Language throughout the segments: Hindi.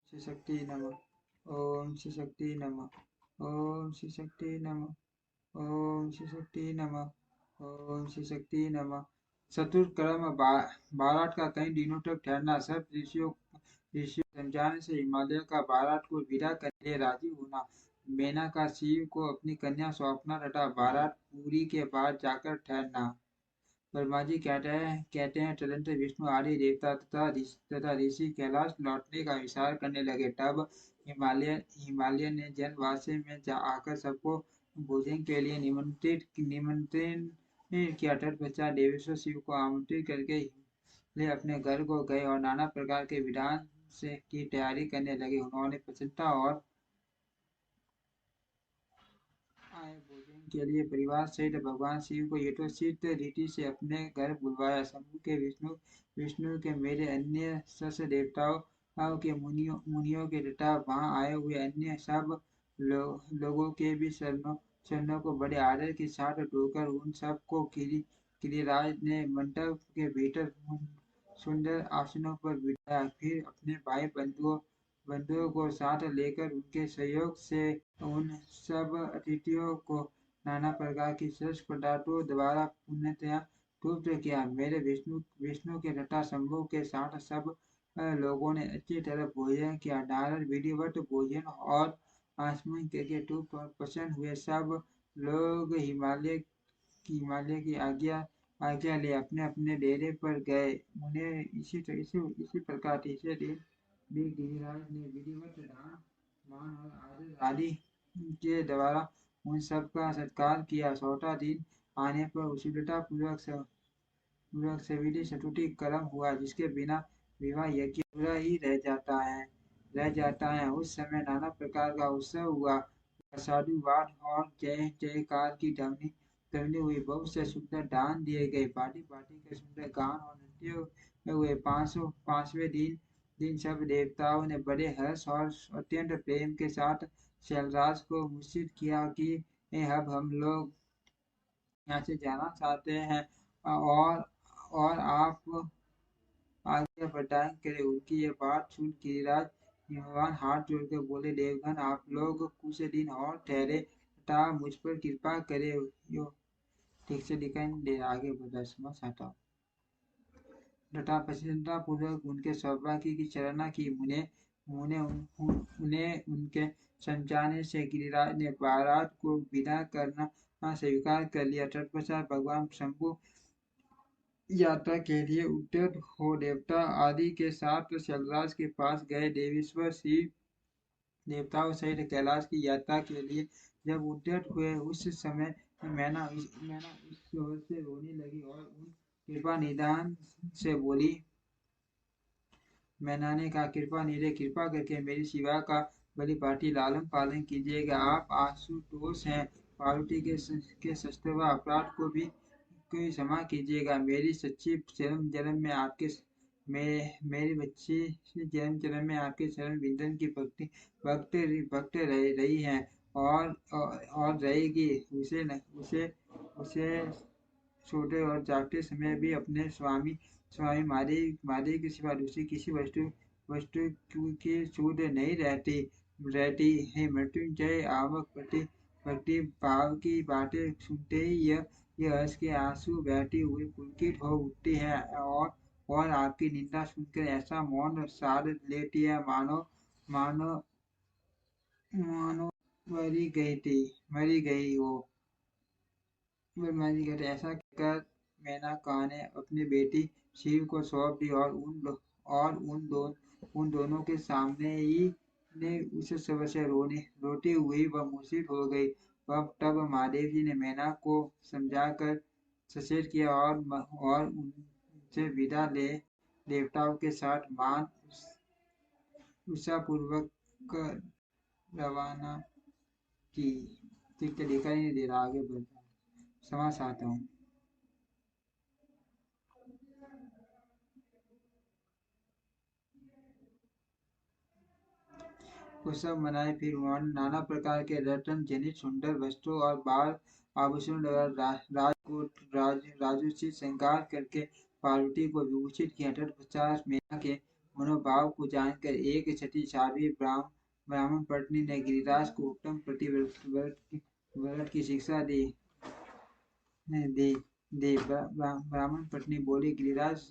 श्री शक्ति नमः। ओम श्री शक्ति नमः। ओम श्री शक्ति नमः। ओम श्री शक्ति नमः। ओम श्री शक्ति नमः। चतुर्क्रम बारात का कई दिनों तक ठहरना, सब ऋषियों समझाने से हिमालय का बारात को विदा करने राजी होना, मैना का शिव को अपनी कन्या सौंपना तथा बारात पूरी के बाद जाकर ठहरना। ब्रह्मा जी कहते हैं तदंतर विष्णु आदि देवता तथा ऋषि कैलाश लौटने का विचार करने लगे। तब हिमालय ने जनवासे में आकर सबको भोजन के लिए निमंत्रण किया। तत्पश्चात देवेश्वर शिव को आमंत्रित करके वे अपने घर को गए और नाना प्रकार के विधान से की तैयारी करने लगे। उन्होंने प्रसन्नता और आए भोजन के लिए परिवार सहित भगवान शिव को यथोचित रीति से अपने घर बुलवाया। शंभु के विष्णु के मेरे अन्य सस देवताओं के मुनियों के तथा वहां आए हुए अन्य सब लोगों के भी चरणों को बड़े आदर के साथ धोकर उन सब को गिरिराज ने मंडप के भीतर सुंदर आसनों पर बिठाया। फिर अपने भाई बंधुओं को साथ लेकर उनके सहयोग से उन सब अतिथियों को नाना प्रकार की श्रेष्ठ पदार्थों द्वारा पूर्णतया तुष्ट किया। मेरे विष्णु के तथा शंभु के साथ सब लोगों ने अच्छी तरह भोजन किया। नारद विधिवत भोजन और आचमन करके तुष्ट और प्रसन्न हुए। सब लोग हिमालय की आज्ञा ले अपने अपने डेरे पर गए। उन्हें इसी प्रकार तीसरे दिन भी गिरिराज ने विधिवत दान मान और आदर आदि के द्वारा उन सब का सत्कार किया। चौथा दिन आने पर उशीलता पूर्वक सविधि चतुर्थी कर्म हुआ, जिसके बिना विवाह यज्ञ पूरा ही रह जाता है। उस समय नाना प्रकार का उत्सव हुआ, साधुवाद और जय जयकार की ध्वनि हुई। बहुत से सुंदर दान दिए गए, पार्टी पार्टी के सुंदर गान और नृत्य हुए। पांचवें दिन सब देवताओं ने बड़े हर्ष और अत्यंत प्रेम के साथ शैलराज को मूर्छित किया कि अब हम लोग यहाँ से जाना चाहते हैं और आप आज्ञा प्रदान करें। उनकी ये बात सुन गिरिराज हिमवान हाथ जोड़कर बोले, देवगण आप लोग कुछ दिन और ठहरे तथा मुझ पर कृपा करे। यो ठीक से दिखाई नहीं दे रहा, आगे बढ़ा समझ आता हूँ। तथा प्रसन्नता पूर्वक उनके सौभाग्य की चरणा की। उन्हें उनके समझाने से गिरिराज ने बारात को विदा करना स्वीकार कर लिया। तत्पश्चात भगवान शंभु यात्रा के लिए उद्यत हो देवता आदि के साथ शैलराज के पास गए। देवेश्वर शिव देवताओं सहित कैलाश की यात्रा के लिए जब उद्यत हुए, उस समय मैना उस जोर से रोने लगी और उन कृपा निधान से बोली। मैना ने कहा, कृपा निधे, कृपा करके मेरी शिवा का बलि पाठी लालन पालन कीजिएगा। आप आशुतोष हैं, पार्वती के शस्त्रवा अपराध को भी क्षमा कीजिएगा। मेरी सच्ची जन्म में आपके मेरी बच्ची जन्म में आपके चरण विंदन की भक्त रही है और रहेगी। उसे सोते और जागते समय भी अपने स्वामी मादे के सिवा दूसरी किसी वस्तु की सूध नहीं रहती है। मृत्युंजय आवक भक्ति भाव की बातें सुनते ही यह हर्ष के आंसू बहती हुई पुलकित हो उठती है और आपकी निंदा सुनकर ऐसा मौन साध लेती है मानो मानो मरी गई हो। ब्रह्मा जी कहते, ऐसा कहकर मेनका ने अपनी बेटी शिव को सौंप दी और उन दोनों के सामने ही ने उस सब से रोती हुई वह मूर्छित हो गई। तब महादेव जी ने मैना को समझाकर सचेत किया और उनसे विदा ले देवताओं के साथ मान उत्साहपूर्वक रवाना की। ठीक है, दिखाई नहीं दे रहा, आगे बढ़ समझ आता हूँ। उत्सव मनाए। फिर उन्होंने नाना प्रकार के रत्न जनित सुंदर वस्त्रों और बाल आभूषण द्वारा राजोचित श्रृंगार करके पार्वती को विभूषित किया। तत्पश्चात मैना के मनोभाव को जानकर एक छठी साध्वी ब्राह्मण पत्नी ने गिरिराज को उत्तम व्रत की शिक्षा दी। दे दे ब्राह्मण पत्नी बोली, गिरिराज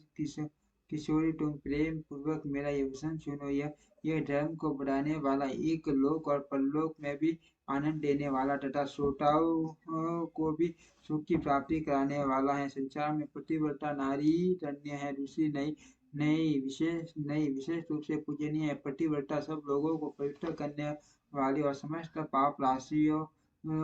किशोरी, तुम प्रेम पूर्वक मेरा ये वचन सुनो। यह धर्म को बढ़ाने वाला, एक लोक और परलोक में भी आनंद देने वाला तथा श्रोताओं को भी सुख की प्राप्ति कराने वाला है। संसार में पतिव्रता नारी धन्य है, दूसरी नई विशेष रूप से पूजनीय है। पतिव्रता सब लोगों को पवित्र करने वाली और समस्त पाप राशियों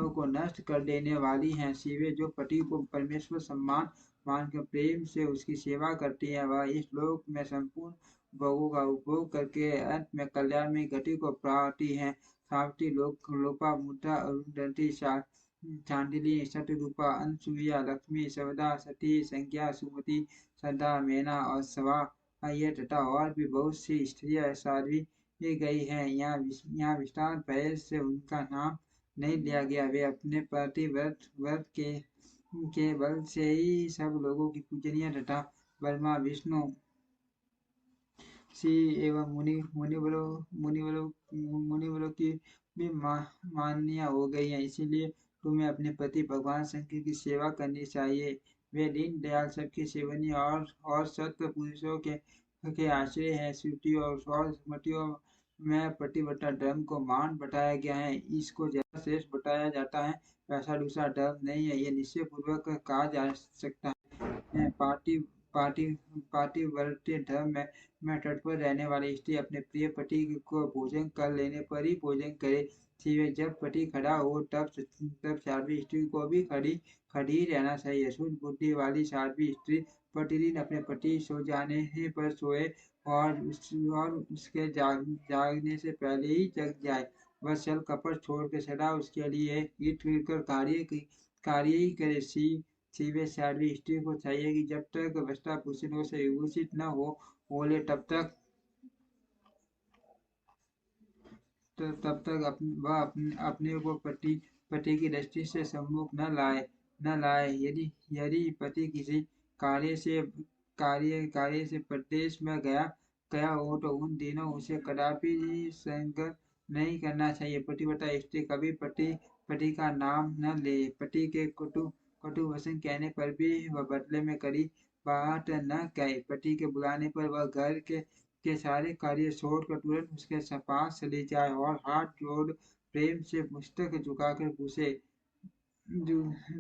को नष्ट कर देने वाली हैं। शिवे जो पति को परमेश्वर सम्मान मानकर प्रेम से उसकी सेवा करती है, वह इस लोक में संपूर्ण भोगों का उपभोग करके अंत में कल्याण में गति को पाती है। सावित्री, लोपा मुद्रा, अरुंधति, चांडिली, शतरूपा, अनसुईया, लक्ष्मी, सवदा, सती, संज्ञा, सुमति, श्रद्धा, मैना और सवा ये तथा और भी बहुत सी स्त्रियां साधी गई हैं। यहाँ विस्तार भय से उनका नाम नहीं लिया गया। वे अपने व्रत के बल से ही सब लोगों की पूजनीय तथा ब्रह्मा, विष्णु, शिव एवं मुनिवरों की भी मान्य हो गई है। इसीलिए तुम्हें अपने पति भगवान शंकर की सेवा करनी चाहिए। वे दीन दयाल, सबके सेवनीय और सत्य पुरुषों के आश्रय है। श्रुतियों और स्मृतियों में पतिव्रता धर्म को महान बताया गया है। इसको ज्यादा श्रेष्ठ बताया जाता है। ऐसा दूसरा धर्म नहीं है, ये निश्चय पूर्वक कहा जा सकता है। पातिव्रत्य धर्म में तत्पर रहने वाली स्त्री अपने प्रिय पति को भोजन कर लेने पर ही भोजन करे। जब पति खड़ा हो तब साध्वी स्त्री को भी खड़ी रहना चाहिए। शुद्ध बुद्धि वाली साध्वी स्त्री प्रतिदिन अपने पति सो जाने पर सोए और उसके जागने से पहले ही जग जाए। वह छल कपट छोड़कर सदा उसके लिए हित कर कार्य ही करे। शिवे साध्वी स्त्री को चाहिए कि जब तक वस्त्र भूषणों से विभूषित न हो बोले तब तक वह अपने को पति की दृष्टि से सम्मुख न लाए। यदि पति किसी कार्य से प्रदेश में गया हो तो उन दिनों उसे कदापि संग नहीं करना चाहिए। पतिव्रता स्त्री कभी पति का नाम न ले। पति के कटु वचन कहने पर भी वह बदले में कड़ी बात न कहे। पति के बुलाने पर वह घर के सारे कार्य छोड़कर तुरंत उसके पास चली जाए और हाथ जोड़ प्रेम से मस्तक झुकाकर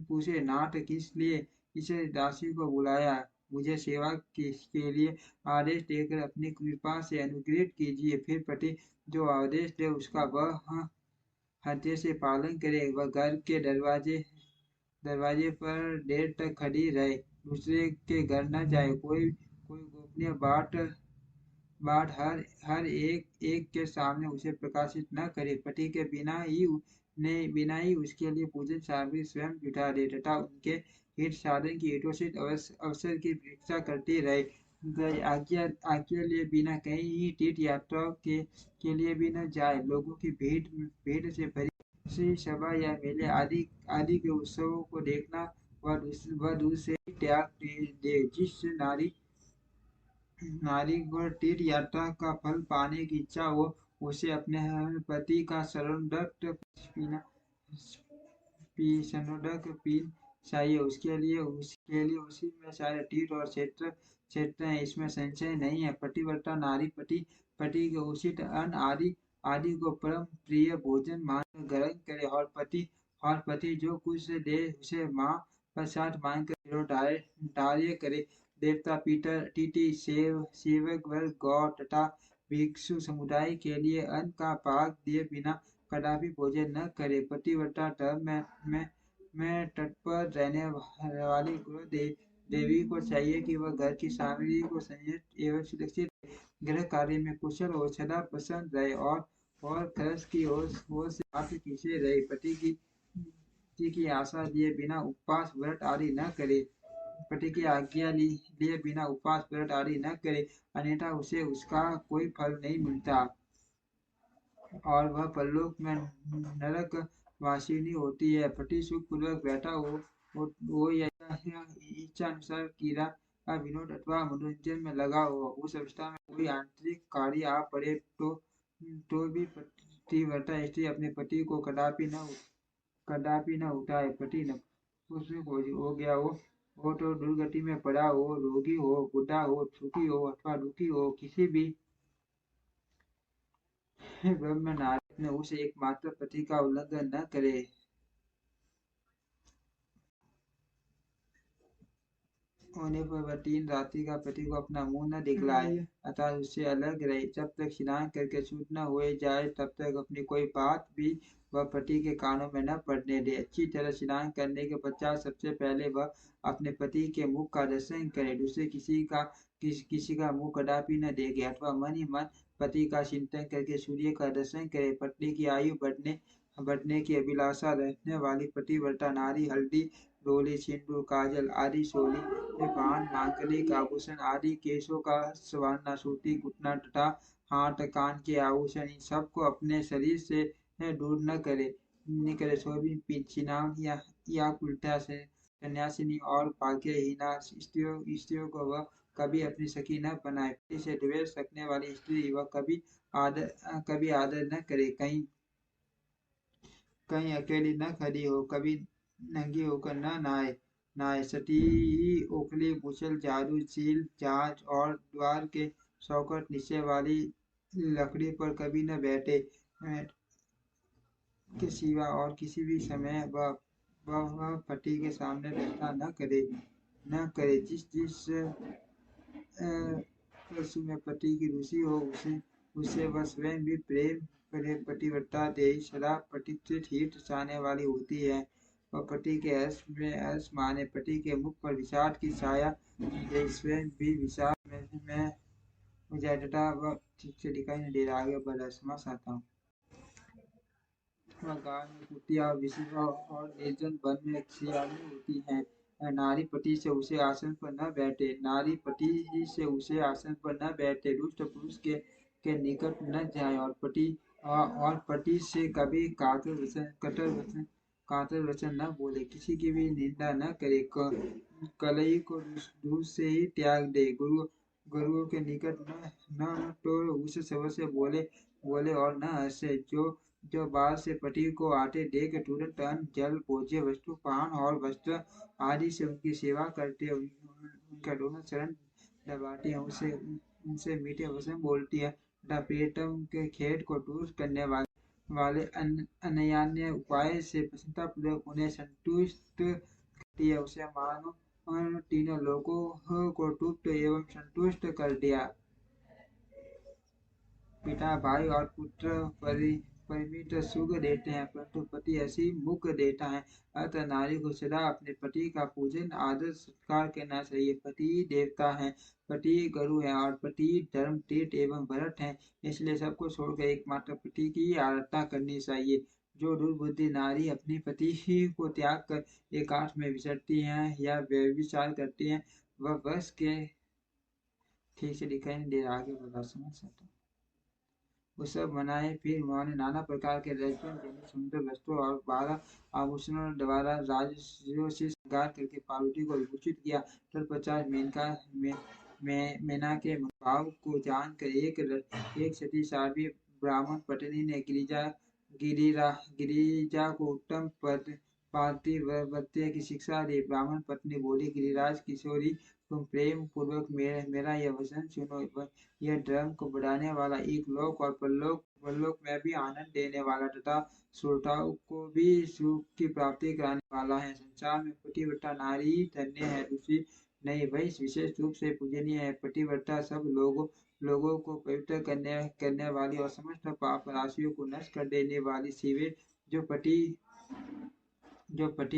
पूछे, नाथ किस लिए इस दासी को बुलाया? मुझे सेवा के लिए आदेश देकर अपनी कृपा से अनुग्रहित कीजिए। फिर पति जो आदेश दे उसका वह हत्या से पालन करे। वह घर के दरवाजे पर देर तक खड़ी रहे, दूसरे के घर न जाए। कोई गोपनीय बात हर एक के सामने उसे प्रकाशित न करे। पति के बिना ही उसके लिए पूजन सामग्री स्वयं जुटा दे तथा उनके हित साधन की यथोचित अवसर की प्रतीक्षा करती रहे। आज्ञा लिए बिना कहीं ही तीर्थ यात्रा के लिए भी न जाए। लोगों की भीड़ से भरी सभा या मेले आदि के उत्सवों को देखना वह दूर से त्याग दे। जिस नारी को तीर्थ यात्रा का फल पाने की इच्छा हो, उसे अपने पति का सरोदक पीना चाहिए। उसके लिए उसी में सारे तीर्थ और क्षेत्र हैं, इसमें संशय नहीं है। पतिव्रता नारी पति के उचित अन्न आदि को परम प्रिय भोजन मान ग्रहण करे और पति जो कुछ दे उसे मां प्रसाद मानकर कार्य करे। देवता, पीटर, सेवक वर्ग, गौ तथा भिक्षु समुदाय के लिए अन्न का भाग दिए बिना कदापि भोजन न करे। पतिव्रता धर्म में तत्पर रहने वाली गुरु देवी को चाहिए कि वह घर की सामग्री को संयत एवं सुरक्षित गृह कार्य में कुशल और सदा प्रसन्न रहे और खर्च की ओर से हाथ पीछे रहे। पति की आशा लिए बिना उपवास व्रत आदि न करे। पति की आज्ञा लिए बिना उपवास व्रत आदि न करे, अन्यथा उसे उसका कोई फल नहीं मिलता और वह परलोक में नरक वासिनी होती है। पति सुख पूर्वक बैठा हो या इच्छा अनुसार विनोद अथवा मनोरंजन में लगा हो। उस अवस्था में कोई आंतरिक कार्य आ पड़े तो भी पतिव्रता स्त्री अपने पति को कदापि न उठाए। पति न उसमें हो गया हो तो दुर्गति में पड़ा हो, रोगी हो, बूढ़ा हो, सुखी हो अथवा दुखी हो, किसी भी ब्रह्म नारद में उस एकमात्र पति का उल्लंघन न करे। होने पर वह 3 रात्रि का पति को अपना मुंह न दिखलाए, अतः उससे अलग रहे। जब तक स्नान करके शुद्ध न हुए जाए तब तक अपनी कोई बात भी वह पति के कानों में न पड़ने दे। अच्छी तरह स्नान करने के पश्चात सबसे पहले वह अपने पति के मुख का दर्शन करे। दूसरे किसी का मुख कदापि न देखे अथवा मन ही मन पति का चिंतन करके सूर्य का दर्शन करे। पत्नी की आयु बढ़ने की अभिलाषा रखने वाली पतिव्रता नारी हल्दी, डोली, सिंदूर, काजल आदि सोली, पान, मांगलिक आभूषण आदि, केशों का संवारना, सूती घुटना तथा हाथ कान के आभूषण, इन सबको अपने शरीर से दूर न करे। सोबी या उल्टा से सन्यासिनी और भाग्यहीना स्त्रियों को वह कभी अपनी सखी न बनाए। पति से द्वेष रखने वाली स्त्री वह कभी आदर न करे। कहीं कहीं अकेली न खड़ी हो, कभी नंगी होकर न नहाए। सती ही ओखली, मुसल, झाड़ू, चील, जहाज और द्वार के चौखट नीचे वाली लकड़ी पर कभी न बैठे के सिवा और किसी भी समय वह पति के सामने रहना न करे। जिस पशु में पति की रुचि हो उससे वह स्वयं भी प्रेम करे। पतिव्रता देही सदा पतिव्रत हित चाहने वाली होती है। वह पति के हर्ष में हर्ष माने, पति के मुख पर विषाद की छाया दे, स्वयं भी विषाद में मुझे तथा वह ठीक से दिखाई नहीं दे रहा। आगे बढ़ा समझ आता हूँ। वह गाँव में कुटिया और निर्जन वन में सियानी होती है। नारी पति से उसे आसन पर न बैठे, नारी पति से उसे आसन पर न बैठे, दुष्ट पुरुष के निकट न जाए और पति से कभी कातर वचन न बोले, किसी की भी निंदा न करे। कलई को दूर से ही त्याग दे। गुरुओं के निकट न तो उस सब से बोले और न हंसे। जो बाहर से पति को आते देख तुरंत अन्न, जल, भोज्य वस्तु, पान और वस्त्र आदि से उनकी सेवा करते, उनका दोनों चरण दबाती है, उनसे मीठे वचन बोलती है तथा प्रियतम के खेद को दूर करने वाले अन्यान्य उपाय से प्रसन्नतापूर्वक उन्हें संतुष्ट करती है। उसे मानो तीनों लोगों को तृप्त एवं संतुष्ट कर दिया। पिता, भाई और पुत्र परिमित सुख देते हैं, परंतु पति असीम मुख देता है। अतः नारी को सदा अपने पति का पूजन आदर सत्कार करना चाहिए। पति देवता है, पति गुरु है और पति धर्म, तीर्थ एवं भरत है। इसलिए सबको छोड़कर एकमात्र पति की आराधना करनी चाहिए। जो दुर्बुद्धि नारी अपनी पति को त्याग कर एकांत में विचरती है या व्यभिचार करती है, वह बस के ठीक से दिखाई नहीं दे रहा। आगे बढ़ा समझ सकता हूँ। उत्सव मनाए, फिर उन्होंने नाना प्रकार के रत्न, जैसे सुंदर वस्त्रों और 12 आभूषणों द्वारा राजर्षियों से श्रृंगार करके पार्वती को विभूषित किया। तत्पश्चात मेना के भाव को जानकर एक सती साध्वी ब्राह्मण पत्नी ने गिरिजा को उत्तम पातिव्रत्य की शिक्षा दी। ब्राह्मण पत्नी बोली, गिरिराज किशोरी, तुम प्रेम पूर्वक मेरा यह वचन सुनो। यह धर्म को बढ़ाने वाला, एक लोक और परलोक में भी आनंद देने वाला तथा श्रोताओं को भी सुख की प्राप्ति कराने वाला है। संसार में पतिव्रता नारी धन्य है, दूसरी नहीं। वही विशेष रूप से पूजनीय है। पतिव्रता सब लोगों को पवित्र करने वाली और समस्त पाप राशियों को नष्ट कर देने वाली शिवे, जो पति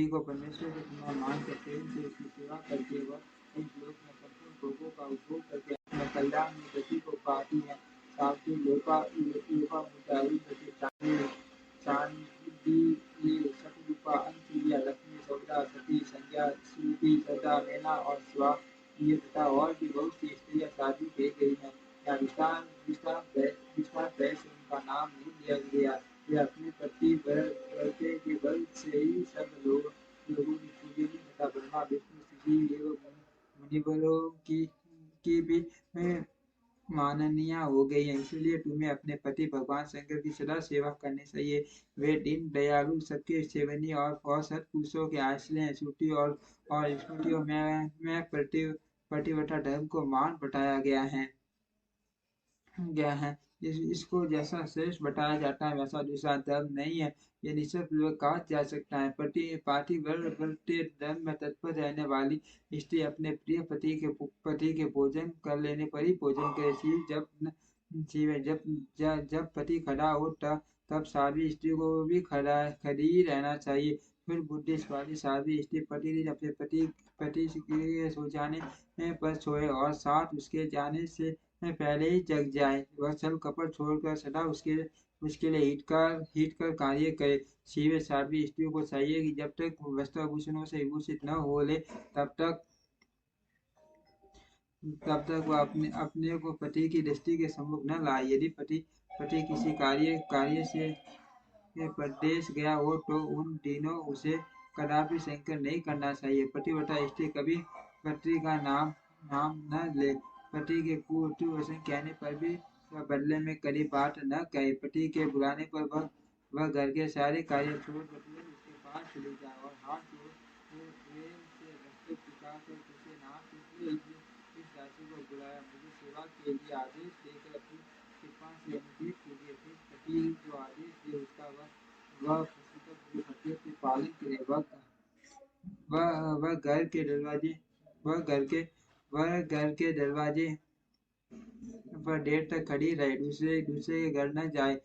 को परमेश्वर के समान मानकर प्रेम से उसकी सेवा करके वह इस लोक में संपूर्ण भोगों का उपभोग करके अपने कल्याण में गति को पाती है। सावित्री, लोपा मुद्राई, चांदी, शतरूपा, अंशुलिया, लक्ष्मी, सौदा, सती, संज्ञा, श्रुति, सदा, मैना और स्वा ये तथा और भी बहुत सी स्त्रियां शादी की गई हैं। यहाँ विस्तार से उनका नाम नहीं लिया गया। वे अपने पति वर्ते के बल से ही सब लोगों की पूजनीय तथा ब्रह्मा, विष्णु, शिव एवं मुनिवरों की भी माननीय हो गई है। इसलिए तुम्हें अपने पति भगवान शंकर की सदा सेवा करनी चाहिए। वे दीन दयालु, सबके सेवनीय और सत्पुरुषों के आश्रय हैं। श्रुति और स्मृतियों में प्रतिवटा धर्म को मान बताया गया है। इसको जैसा श्रेष्ठ बताया जाता है वैसा दूसरा धर्म नहीं है। ये निश्चितपूर्वक कहा जा सकता है। पातिव्रत्य धर्म में तत्पर रहने वाली स्त्री अपने प्रिय पति के भोजन कर लेने पर ही भोजन करे। जब पति खड़ा हो तब साध्वी स्त्री को भी खड़ी रहना चाहिए। फिर बुद्धिस्ट वाली साध्वी स्त्री प्रतिदिन अपने पति के सो जाने पर सोए और साथ उसके जाने से पहले ही जग जाए। वह छल कपट छोड़कर सदा उसके लिए हित कर कार्य करे। शिव साध्वी स्त्रियों को चाहिए कि जब तक वस्त्र आभूषणों से विभूषित न हो ले तब तक वह अपने को पति की दृष्टि के सम्मुख न लाए। यदि पति किसी कार्य से परदेश गया हो तो उन दिनों उसे कदापि संकर नहीं करना चाहिए। पतिव्रता स्त्री कभी पति का नाम न ले। पति के कुछ वचन कहने पर भी वह बदले में कड़ी बात न कहे। पति के बुलाने पर वह घर के सारे कार्य छोड़ प्रतिदिन उसके पास चली जाए और हाथ जोड़ प्रेम से दस्तक दिखाकर उसे नाम इस राशि को बुलाया, मुझे सेवा के लिए आदेश देकर अपनी कृपा से अनुग्रहित कीजिए। फिर पति जो आदेश दे उसका वह पूर्वक पालन करे। वह घर के दरवाजे वह घर के दरवाजे पर देर तक खड़ी रहे। दूसरे के घर न जाए।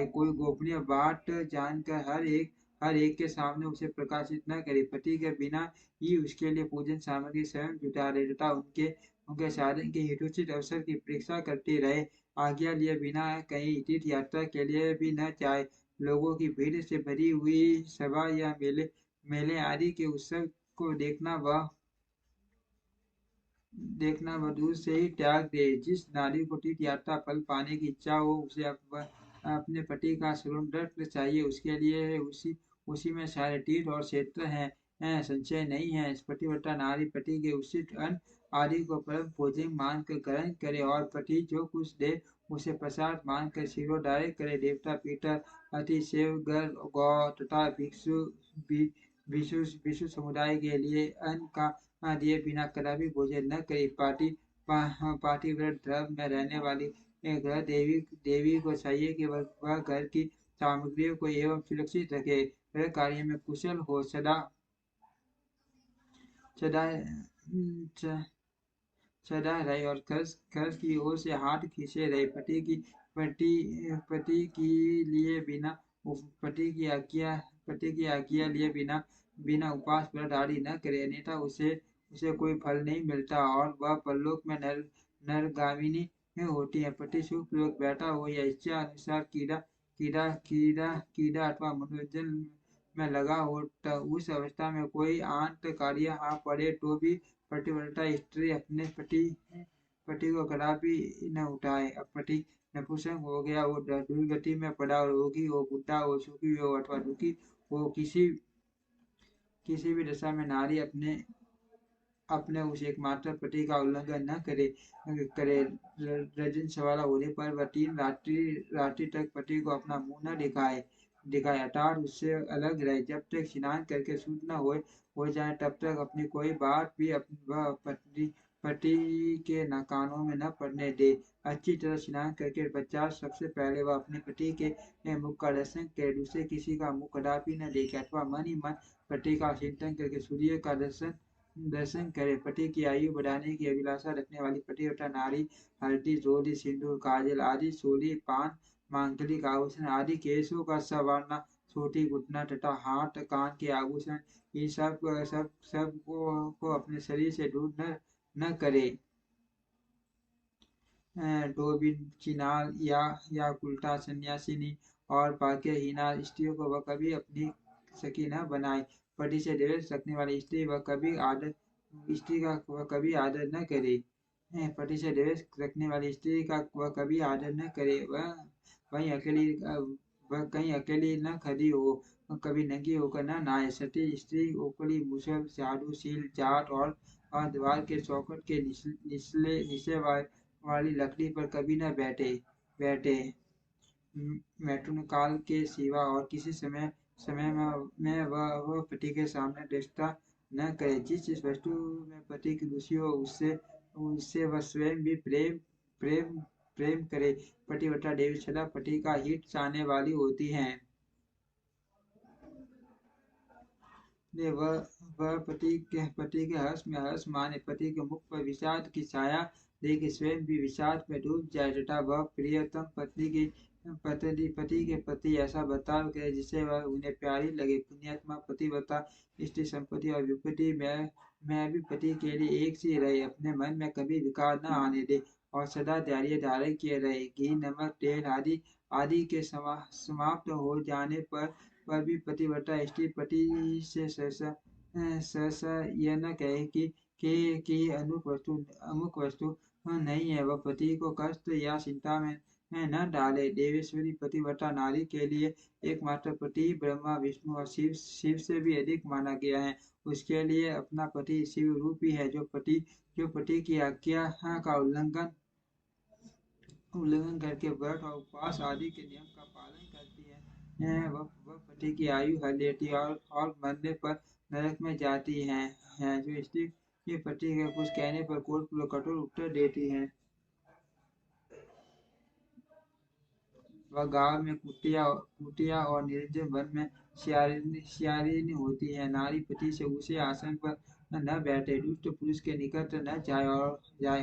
कोई गोपनीय बात जानकर हर एक के सामने उसे प्रकाशित न करे। पति के बिना ही उसके लिए पूजन सामग्री स्वयं जुटा रहे तथा उनके साधन के हेतुचित अवसर की प्रतीक्षा करती रहे। आज्ञा लिए बिना कहीं तीर्थ यात्रा के लिए भी न जाए। लोगों की भीड़ से भरी हुई सभा या मेले आदि के उत्सव को देखना वह दूर से ही त्याग दे। जिस नारी को तीर्थ यात्रा फल पाने की इच्छा हो उसे अपने पति का सुरक्षित चाहिए। उसके लिए उसी में सारे तीर्थ और क्षेत्र हैं, संशय नहीं है। पतिव्रता नारी पति के उचित अन्न आदि को परम भोजन मानकर ग्रहण करे और पति जो कुछ दे उसे प्रसाद मानकर सिरोधार्य करे। देवता पितर अति सेव गौ तथा भिक्षु समुदाय के लिए अन्न का दिए बिना कदापि भोजन न करे। पातिव्रत धर्म में रहने वाली ग्रह देवी को चाहिए कि वह घर की सामग्रियों को एवं सुरक्षित रखे। हर कार्य में कुशल हो, सदा रहे और खर्च की ओर से हाथ खींचे रहे। पति की लिए बिना पति की आज्ञा लिए बिना उपवास व्रत आदि न करे, अन्यथा उसे कोई फल नहीं मिलता और वह परलोक में नरगामिनी होती है। पति सुखपूर्वक बैठा हो या इच्छा अनुसार कीड़ा अथवा मनोरंजन में लगा हो तो उस अवस्था में कोई आंत कार्य आ पड़े तो भी पतिव्रता स्त्री अपने पति को कदापि न उठाए। अब पति नपुंसक हो गया हो, दुर्गति में पड़ा हो, रोगी हो, बुढ़ा हो, सुखी हो अथवा दुखी हो, किसी भी दशा में नारी अपने उस एकमात्र पति का उल्लंघन न करे। रजस्वला होने पर वह 3 रात्रि तक पति को अपना मुंह न दिखाए अर्थात उससे अलग रहे। जब तक स्नान करके शुद्ध न हो जाए तब तक अपनी कोई बात भी वह पति के कानों में न पड़ने दे। अच्छी तरह स्नान करके पश्चात सबसे पहले वह अपने पति के मुख का दर्शन करे। दूसरे किसी का मुख कदापि न देखे अथवा मन ही मन पति का चिंतन करके सूर्य का दर्शन करे। पति की आयु बढ़ाने की अभिलाषा रखने वाली पतिव्रता नारी हल्दी, रोली, सिंदूर, काजल आदि, चूड़ी, पान, मांगलिक आभूषण आदि, केशों का संवारना, छोटी घुटना तथा हाथ कान के आभूषण इन सब को अपने शरीर से दूर न करे। डोबिन, चिनाल या उल्टा सन्यासिनी और भाग्यहीना स्त्रियों को वह कभी अपनी सखी न बनाए। पति से द्वेष रखने वाली स्त्री का वह कभी आदर न करे। पति से द्वेष रखने वाली स्त्री का वह कभी आदर न करे। वहीं वह कहीं अकेली न खड़ी हो, कभी नंगी होकर न नहाए। सती स्त्री ओखली मुसल झाड़ू सील जाट और द्वार के चौखट के निचले वाली लकड़ी पर कभी न बैठे। मैथुन काल के सिवा और किसी समय में वह पति के सामने दृष्टता न करे। जिस वस्तु में पति की रुचि हो उससे उससे वह स्वयं भी प्रेम प्रेम करे। पतिव्रता देवी सदा पति का हित चाहने वाली होती हैं। ने वह पति के हर्ष में हर्ष माने, पति के मुख पर विषाद की छाया देख स्वयं भी विषाद में डूब जाए तथा वह प्रियतम पति के प्रति ऐसा बर्ताव करे जिससे वह उन्हें प्यारी लगे। पुण्यात्मा पतिव्रता स्त्री संपत्ति और विपत्ति में भी पति के लिए एक सी रहे, अपने मन में कभी विकार न आने दे और सदा धैर्य धारण किए रहे। घी नमक तेल आदि के समाप्त हो जाने पर भी पतिव्रता स्त्री पति से सहसा यह न कहे कि अमुक वस्तु नहीं है, वह पति को कष्ट या चिंता में न डाले। देवेश्वरी पतिव्रता नारी के लिए एकमात्र पति ब्रह्मा विष्णु और शिव से भी अधिक माना गया है। उसके लिए अपना पति शिव रूप ही है, जो पति की आज्ञा का उल्लंघन करके व्रत और उपवास आदि के नियम का पालन करती है, वह पति की आयु हर लेती है और मरने पर नरक में जाती है। जो स्त्री के पति के कुछ कहने पर कठोर उत्तर देती है, वह गांव में कुटिया और निर्जन वन में सियारिनी होती है। नारी पति से ऊंचे आसन पर न बैठे, दुष्ट पुरुष के निकट न जाए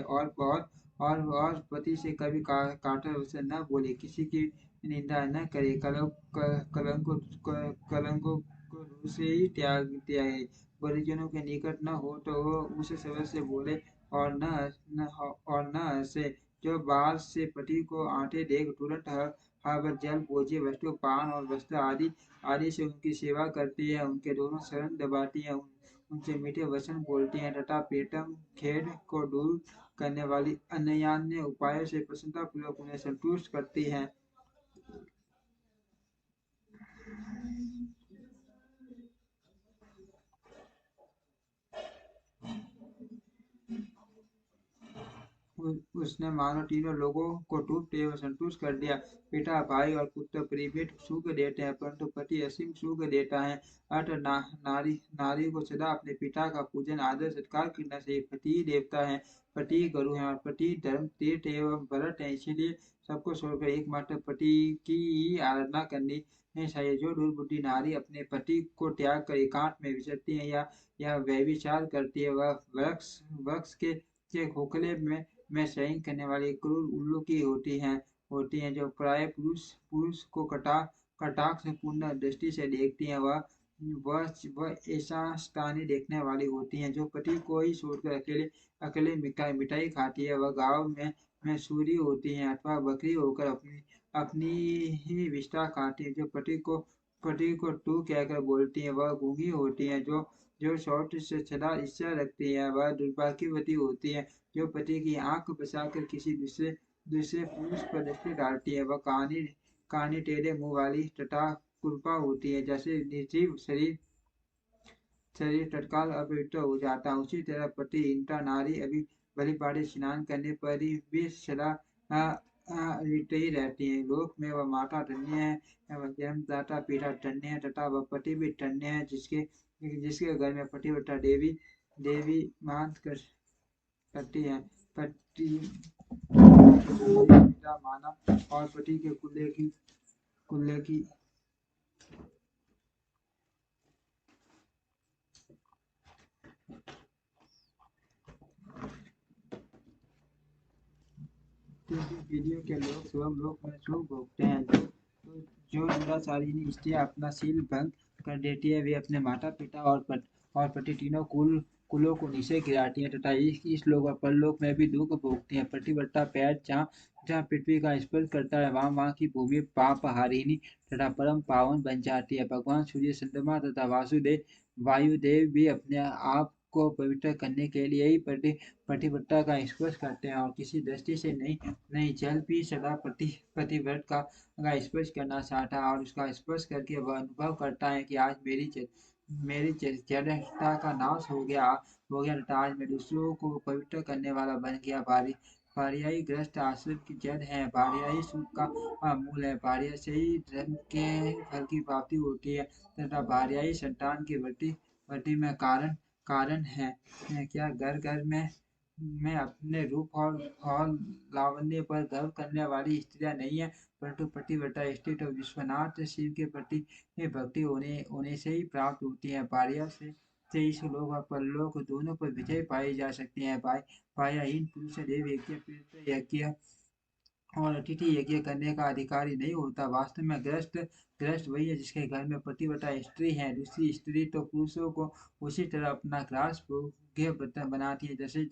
और पति से कभी काटर वचन न बोले, किसी की निंदा न करे, कलंकों को दूर से ही त्यागे। परिजनों के निकट न हो तो वो उस शब्द से बोले और न हंसे। जो बाहर से पति को आते देख तुरंत हर जल भोज्य वस्तु पान और वस्त्र आदि से उनकी सेवा करती है, उनके दोनों शरण दबाती है, उनसे मीठे वचन बोलती हैं तथा प्रीतम खेद को दूर करने वाली अन्य उपायों से प्रसन्नता पूर्वक उन्हें संतुष्ट करती हैं। उसने मानो तीनों लोगों को टूटते एवं संतुष्ट कर दिया। पिता भाई और पुत्र परिवेश सुख देते हैं, परंतु पति असीम सुख देता है। अतः नारी को सदा अपने पिता का पूजन आदर सत्कार करना चाहिए। पति देवता है, पति गुरु है और पति धर्म तीर्थ एवं व्रत है, इसीलिए सबको छोड़कर एकमात्र पति की ही आराधना करनी चाहिए। जो दुर्बुद्धि नारी अपने पति को त्याग कर एकांत में विचरती है या व्यभिचार करती है, वह वृक्ष के खोखले में शयन करने वाली क्रूर उल्लू की होती हैं, जो प्राय पुरुष को कटाक्ष पूर्ण दृष्टि से देखती हैं। वह ऐसा स्थानी देखने वाली होती हैं, जो पति को ही छोड़कर अकेले मिठाई खाती है। वह गाँव में सूरी होती हैं अथवा बकरी होकर अपनी ही विष्ठा खाती है। जो पति को तू कहकर बोलती है, वह गूंगी होती है। जो शौच से सदा इच्छा रखती है, वह दुर्भाग्यवती होती है। जो पति की आंख बचाकर किसी दूसरे पुरुष पर दृष्टि डालती है, वह कहानी टेढ़े मुंह वाली तथा कुरूपा होती है। जैसे निर्जीव शरीर तत्काल अपवित्र हो जाता है, उसी तरह पतिहीनता नारी अभी भली भांति स्नान करने पर भी सदा लिपटी ही रहती है। लोक में वह माता धन्य है, वह जन्मदाता पिता धन्य है तथा वह पति भी धन्य है, जिसके घर में पतिव्रता देवी मान करती है। पति पिता माना और पति के कुल्ले की पीढ़ियों के लोग स्वयं लोक में सुख भोगते हैं। जो दुराचारिणी स्त्रियां अपना शील भंग कर देती है, वे अपने माता पिता और पति तीनों कुलों को नीचे गिराती हैं तथा इस लोक और परलोक में भी दुख भोगती हैं। पतिव्रता पैर जहाँ पृथ्वी का स्पर्श करता है, वहाँ की भूमि पाप हारिणी तथा परम पावन बन जाती है। भगवान सूर्य चंद्रमा तथा वायुदेव भी अपने आप को पवित्र करने के लिए ही पतिव्रता का स्पर्श करते हैं और किसी दृष्टि से नहीं नहीं जल भी सदा पतिव्रत का स्पर्श करना चाहता है और उसका स्पर्श करके वह अनुभव करता है कि आज मेरी जड़ता का नाश हो गया तथा आज मैं दूसरों को पवित्र करने वाला बन गया। भारियाई ग्रस्त आश्रम की जड़ है, भारियाई सुख का मूल है, भारिया से ही धर्म के फल की प्राप्ति होती है तथा भारियाई संतान की वृद्धि में कारण है। क्या घर घर में अपने रूप और लावण्य पर गर्व करने वाली स्त्रियां नहीं है, परंतु पतिव्रता स्त्री तो विश्वनाथ शिव के प्रति भक्ति होने से ही प्राप्त होती है। भारिया से इस लोक और परलोक दोनों पर विजय पाई जा सकती है। भार्याहीन पुरुष देव यज्ञ तीर्थ यज्ञ और अतिथि यज्ञ करने का अधिकारी नहीं होता। वास्तव में ग्रस्त वही है जिसके घर में पतिव्रता स्त्री है। दूसरी स्त्री तो पुरुषों को उसी तरह अपना ग्रास भोग्य बनाती है जैसे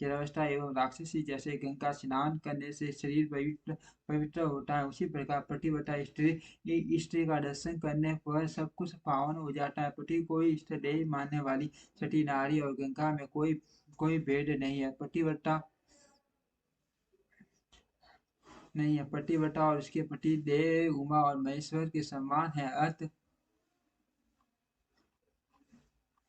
जरावस्था एवं राक्षसी। जैसे गंगा स्नान करने से शरीर पवित्र पवित्र होता है, उसी प्रकार पतिव्रता स्त्री का दर्शन करने पर सब कुछ पावन हो जाता है। पति को ही इष्ट देव मानने वाली सती नारी और गंगा में कोई भेद नहीं है। पतिव्रता और उसके पति देव उमा और महेश्वर के समान है।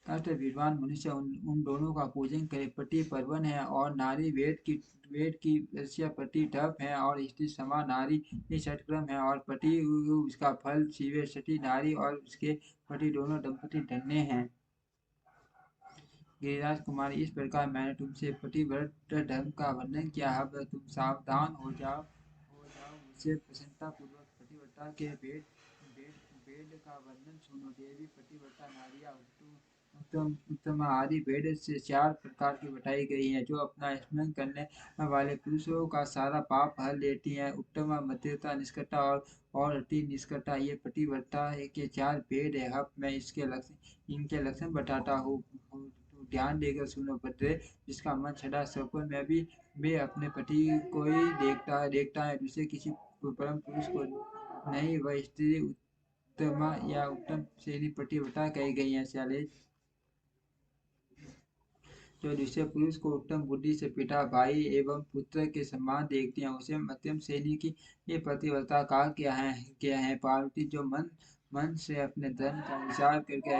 अत विद्वान मनुष्य उन दोनों का पूजन करे। पति पर्वन है और नारी वेद की वैश्य। पति तप है और स्त्री समा। नारी षटक्रम है और पति उसका फल शिव। सती नारी और उसके पति दोनों दंपति धन्य हैं। गिरिराज कुमार, इस प्रकार मैंने तुमसे पतिव्रत धर्म का वर्णन किया। अब तुम सावधान हो जाओ मुझसे प्रसन्नता पूर्वक पतिव्रता के भेद भेद का वर्णन सुनो। देवी पतिव्रता नारियां उत्तम आदि भेद से 4 प्रकार की बताई गई हैं, जो अपना स्मरण करने वाले पुरुषों का सारा पाप हर लेती हैं। उत्तम, मध्यता, निष्कटा और अति निष्कटा, ये पतिव्रता के 4 भेद है। अब मैं इनके लक्षण बताता हूँ, तो ध्यान देकर सुनो। भद्रे, जिसका मन सदा सपन में भी अपने पति को ही देखता है, दूसरे किसी परम पुरुष को नहीं, वह स्त्री उत्तमा या उत्तम श्रेणी पतिव्रता कही गई है। शैलेश, जो दूसरे पुरुष को उत्तम बुद्धि से पिता, भाई एवं पुत्र के समान देखती हैं, उसे मध्यम श्रेणी की ये पतिव्रता कहा क्या है। पार्वती, जो मन से अपने धर्म का विचार करके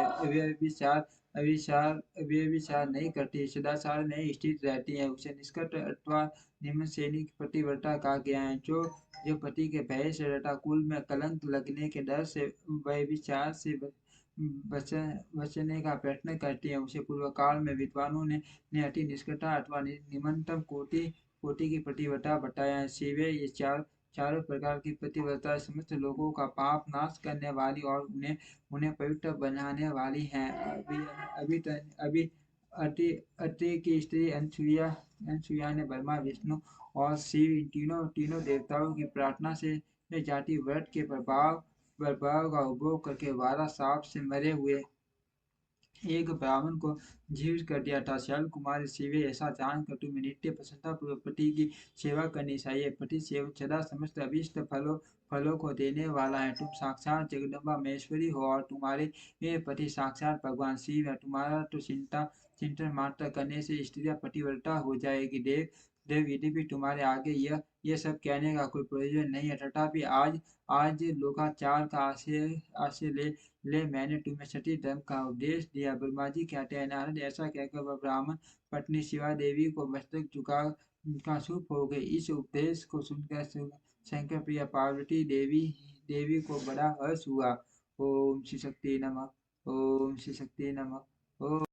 अव्यभिचार नहीं करती, सदाचार में स्थित रहती है, उसे निष्कट अथवा निम्न श्रेणी की पतिव्रता कहा गया है। जो पति के भय से तथा कुल में कलंक लगने के डर से व्यभिचार से बचने का प्रयत्न करती है, उसे पूर्व काल में विद्वानों ने अति निष्कटा अथवा निम्नतम कोटि की पतिव्रता बताया है। शिवे, ये चारों प्रकार की पतिव्रता समस्त लोगों का पाप नाश करने वाली और उन्हें पवित्र बनाने वाली हैं। अभी अति अति की स्त्री अनसुईया ने ब्रह्मा, विष्णु और शिव, इन तीनों देवताओं की प्रार्थना से जाति व्रत के प्रभाव का उपभोग करके 12 सांप से मरे हुए एक ब्राह्मण को जीवित कर दिया था। शैल कुमार शिवे, ऐसा जानकर तुम्हें नित्य प्रसन्नता पूर्वक पति की सेवा करनी चाहिए। पति सेवन सदा समस्त अभीष्ट फलों को देने वाला है। तुम साक्षात जगदम्बा महेश्वरी हो और तुम्हारे ये पति साक्षात भगवान शिव है। तुम्हारा तो चिंतन मात्र करने से स्त्रियां पतिव्रता हो जाएगी। देव यद्यपि तुम्हारे आगे यह सब कहने का कोई प्रयोजन नहीं है, तथापि आज लोकाचार का आशय ले मैंने तुम्हें सती धर्म का उपदेश दिया। ब्रह्मा जी कहते हैं, नारद, ऐसा कहकर वह ब्राह्मण पत्नी शिवा देवी को मस्तक झुका का चुप हो गई। इस उपदेश को सुनकर शंकर प्रिया पार्वती देवी को बड़ा हर्ष हुआ। ओम श्री शक्ति नमः। ओम श्री शक्ति नमः। ओम